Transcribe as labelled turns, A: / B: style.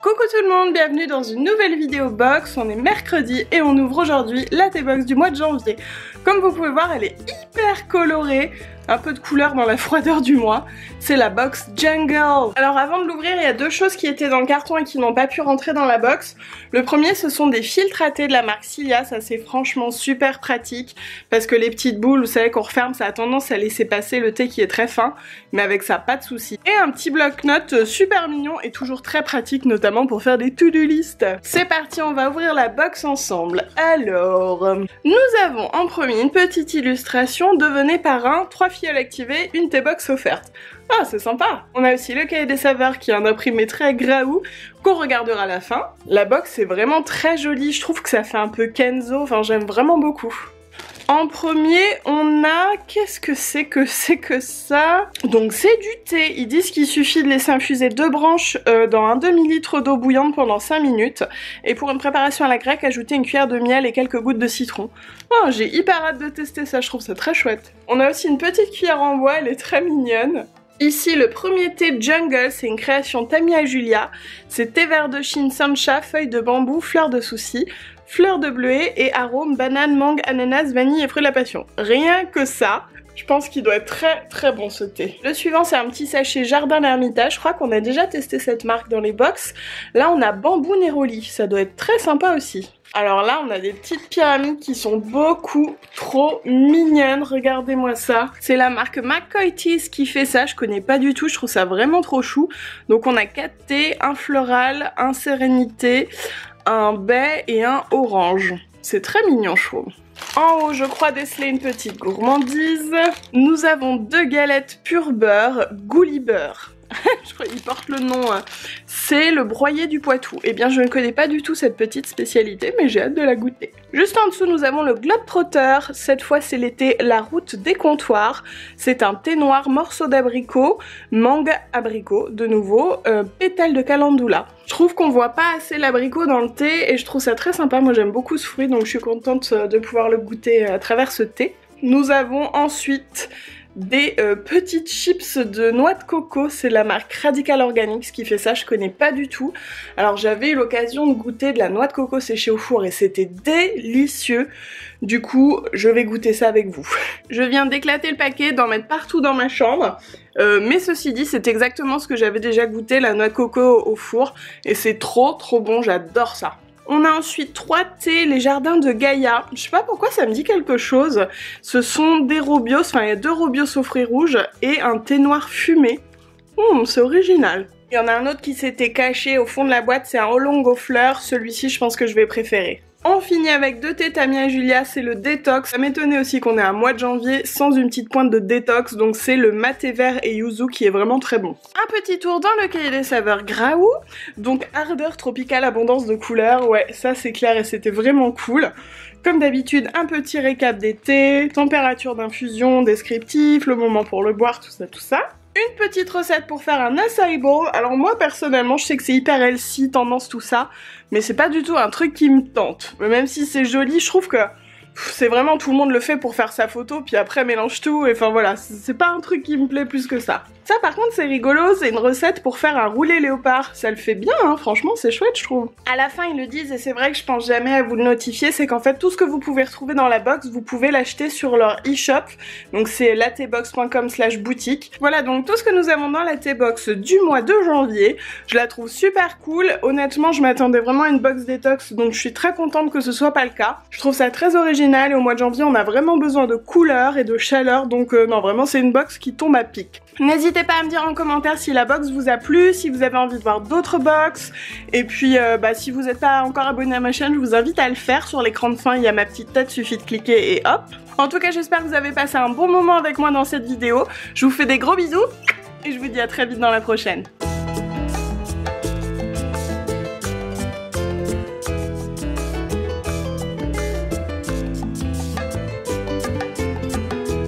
A: Coucou tout le monde, bienvenue dans une nouvelle vidéo box. On est mercredi et on ouvre aujourd'hui la T-Box du mois de janvier. Comme vous pouvez voir, elle est hyper colorée, un peu de couleur dans la froideur du mois. C'est la box Jungle. Alors avant de l'ouvrir, il y a deux choses qui étaient dans le carton et qui n'ont pas pu rentrer dans la box. Le premier, ce sont des filtres à thé de la marque Cilia. Ça c'est franchement super pratique parce que les petites boules, vous savez qu'on referme, ça a tendance à laisser passer le thé qui est très fin, mais avec ça, pas de souci. Et un petit bloc-notes super mignon et toujours très pratique, notamment pour faire des to-do list. C'est parti, on va ouvrir la box ensemble. Alors, nous avons en premier une petite illustration, devenez parrain, 3 fioles activées, une T-Box offerte. Ah, c'est sympa. On a aussi le cahier des saveurs qui est un imprimé très graou qu'on regardera à la fin. La box est vraiment très jolie, je trouve que ça fait un peu Kenzo, enfin j'aime vraiment beaucoup. En premier, on a... Qu'est-ce que c'est que ça? Donc c'est du thé. Ils disent qu'il suffit de laisser infuser 2 branches dans un demi-litre d'eau bouillante pendant 5 minutes. Et pour une préparation à la grecque, ajouter une cuillère de miel et quelques gouttes de citron. Oh, j'ai hyper hâte de tester ça, je trouve ça très chouette. On a aussi une petite cuillère en bois, elle est très mignonne. Ici, le premier thé Jungle, c'est une création Tamia et Julia. C'est thé vert de Chine, sancha, feuilles de bambou, fleurs de souci, fleurs de bleuet et arômes banane, mangue, ananas, vanille et fruits de la passion. Rien que ça, je pense qu'il doit être très très bon ce thé. Le suivant, c'est un petit sachet Jardin d'Hermitage. Je crois qu'on a déjà testé cette marque dans les box. Là, on a Bambou Neroli. Ça doit être très sympa aussi. Alors là, on a des petites pyramides qui sont beaucoup trop mignonnes. Regardez-moi ça. C'est la marque McCoy Teas qui fait ça. Je connais pas du tout. Je trouve ça vraiment trop chou. Donc on a 4 thés, un floral, un sérénité, un baie et un orange. C'est très mignon, je trouve. En haut, je crois déceler une petite gourmandise. Nous avons 2 galettes pur beurre, Gouli beurre. Je crois qu'il porte le nom. C'est le broyé du Poitou. Eh bien, je ne connais pas du tout cette petite spécialité, mais j'ai hâte de la goûter. Juste en dessous, nous avons le Globetrotter. Cette fois, c'est l'été, la route des comptoirs. C'est un thé noir, morceau d'abricot, mangue abricot, de nouveau, pétales de calendula. Je trouve qu'on voit pas assez l'abricot dans le thé et je trouve ça très sympa. Moi, j'aime beaucoup ce fruit, donc je suis contente de pouvoir le goûter à travers ce thé. Nous avons ensuite des petites chips de noix de coco, c'est la marque Radical Organics qui fait ça, je connais pas du tout. Alors j'avais eu l'occasion de goûter de la noix de coco séchée au four et c'était délicieux. Du coup, je vais goûter ça avec vous. Je viens d'éclater le paquet, d'en mettre partout dans ma chambre. Mais ceci dit, c'est exactement ce que j'avais déjà goûté, la noix de coco au four. Et c'est trop bon, j'adore ça. On a ensuite 3 thés, les jardins de Gaïa. Je sais pas pourquoi ça me dit quelque chose. Ce sont des robios, enfin il y a 2 robios aux fruits rouges et un thé noir fumé. C'est original. Il y en a un autre qui s'était caché au fond de la boîte, c'est un oolong aux fleurs. Celui-ci, je pense que je vais préférer. On finit avec 2 thés Tamia et Julia, c'est le détox. Ça m'étonnait aussi qu'on ait un mois de janvier sans une petite pointe de détox, donc c'est le maté vert et yuzu qui est vraiment très bon. Un petit tour dans le cahier des saveurs Graou, donc ardeur tropicale, abondance de couleurs, ouais ça c'est clair et c'était vraiment cool. Comme d'habitude, un petit récap des thés, température d'infusion, descriptif, le moment pour le boire, tout ça. Une petite recette pour faire un acai bowl. Alors moi personnellement je sais que c'est hyper healthy, tendance tout ça, mais c'est pas du tout un truc qui me tente. Même si c'est joli, je trouve que c'est vraiment tout le monde le fait pour faire sa photo puis après mélange tout et enfin voilà, c'est pas un truc qui me plaît plus que ça. Ça par contre c'est rigolo, c'est une recette pour faire un roulé léopard. Ça le fait bien hein, franchement c'est chouette je trouve. À la fin ils le disent et c'est vrai que je pense jamais à vous le notifier, c'est qu'en fait tout ce que vous pouvez retrouver dans la box, vous pouvez l'acheter sur leur e-shop. Donc c'est latbox.com/boutique. Voilà donc tout ce que nous avons dans la T-Box du mois de janvier. Je la trouve super cool. Honnêtement je m'attendais vraiment à une box détox donc je suis très contente que ce soit pas le cas. Je trouve ça très original et au mois de janvier on a vraiment besoin de couleurs et de chaleur donc non vraiment c'est une box qui tombe à pic. N'hésitez pas à me dire en commentaire si la box vous a plu, si vous avez envie de voir d'autres box. Et puis si vous n'êtes pas encore abonné à ma chaîne, je vous invite à le faire. Sur l'écran de fin, il y a ma petite tête, suffit de cliquer et hop. En tout cas, j'espère que vous avez passé un bon moment avec moi dans cette vidéo. Je vous fais des gros bisous et je vous dis à très vite dans la prochaine.